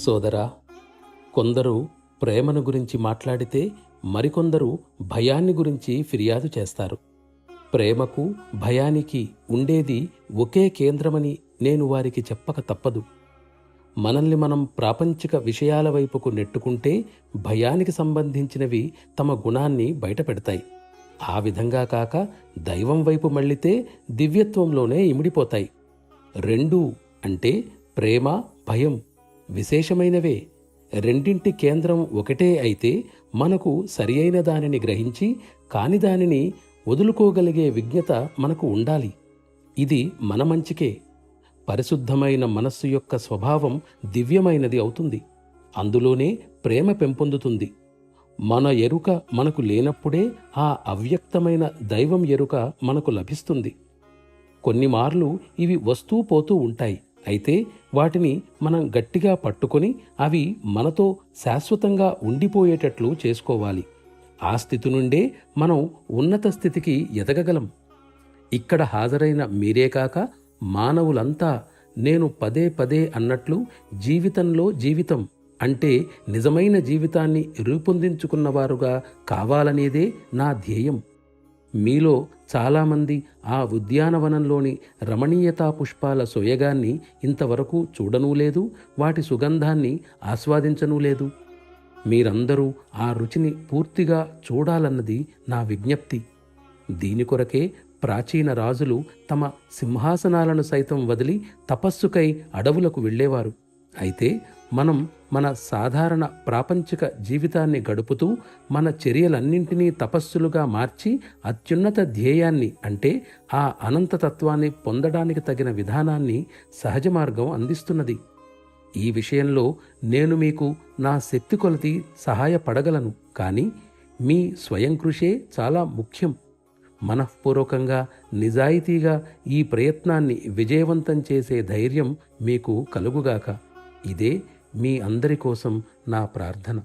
సోదరా, కొందరు ప్రేమను గురించి మాట్లాడితే మరికొందరు భయాన్ని గురించి ఫిర్యాదు చేస్తారు. ప్రేమకు భయానికి ఉండేది ఒకే కేంద్రమని నేను వారికి చెప్పక తప్పదు. మనల్ని మనం ప్రాపంచిక విషయాల వైపుకు నెట్టుకుంటే భయానికి సంబంధించినవి తమ గుణాన్ని బయటపెడతాయి. ఆ విధంగా కాక దైవం వైపు మళ్ళితే దివ్యత్వంలోనే ఇమిడిపోతాయి. రెండూ అంటే ప్రేమ, భయం విశేషమైనవే. రెండింటి కేంద్రం ఒకటే అయితే మనకు సరియైన దానిని గ్రహించి కాని దానిని వదులుకోగలిగే విజ్ఞత మనకు ఉండాలి. ఇది మన మంచికే. పరిశుద్ధమైన మనస్సు యొక్క స్వభావం దివ్యమైనది అవుతుంది. అందులోనే ప్రేమ పెంపొందుతుంది. మన ఎరుక మనకు లేనప్పుడే ఆ అవ్యక్తమైన దైవం ఎరుక మనకు లభిస్తుంది. కొన్నిమార్లు ఇవి వస్తూ పోతూ ఉంటాయి. అయితే వాటిని మనం గట్టిగా పట్టుకొని అవి మనతో శాశ్వతంగా ఉండిపోయేటట్లు చేసుకోవాలి. ఆ స్థితి నుండే మనం ఉన్నత స్థితికి ఎదగగలం. ఇక్కడ హాజరైన మీరే కాక మానవులంతా నేను పదే పదే అన్నట్లు జీవితంలో జీవితం అంటే నిజమైన జీవితాన్ని రూపొందించుకున్నవారుగా కావాలనేదే నా ధ్యేయం. మీలో చాలామంది ఆ ఉద్యానవనంలోని రమణీయతా పుష్పాల సోయగాన్ని ఇంతవరకు చూడనూ లేదు, వాటి సుగంధాన్ని ఆస్వాదించనూ లేదు. మీరందరూ ఆ రుచిని పూర్తిగా చూడాలన్నది నా విజ్ఞప్తి. దీని కొరకే ప్రాచీన రాజులు తమ సింహాసనాలను సైతం వదిలి తపస్సుకై అడవులకు వెళ్ళేవారు. అయితే మనం మన సాధారణ ప్రాపంచిక జీవితాన్ని గడుపుతూ మన చర్యలన్నింటినీ తపస్సులుగా మార్చి అత్యున్నత ధ్యేయాన్ని అంటే ఆ అనంతతత్వాన్ని పొందడానికి తగిన విధానాన్ని సహజ మార్గం అందిస్తున్నది. ఈ విషయంలో నేను మీకు నా శక్తి కొలది సహాయపడగలను. కానీ మీ స్వయం కృషే చాలా ముఖ్యం. మనఃపూర్వకంగా నిజాయితీగా ఈ ప్రయత్నాన్ని విజయవంతం చేసే ధైర్యం మీకు కలుగుగాక. ఇదే మీ అందరి కోసం నా ప్రార్థన.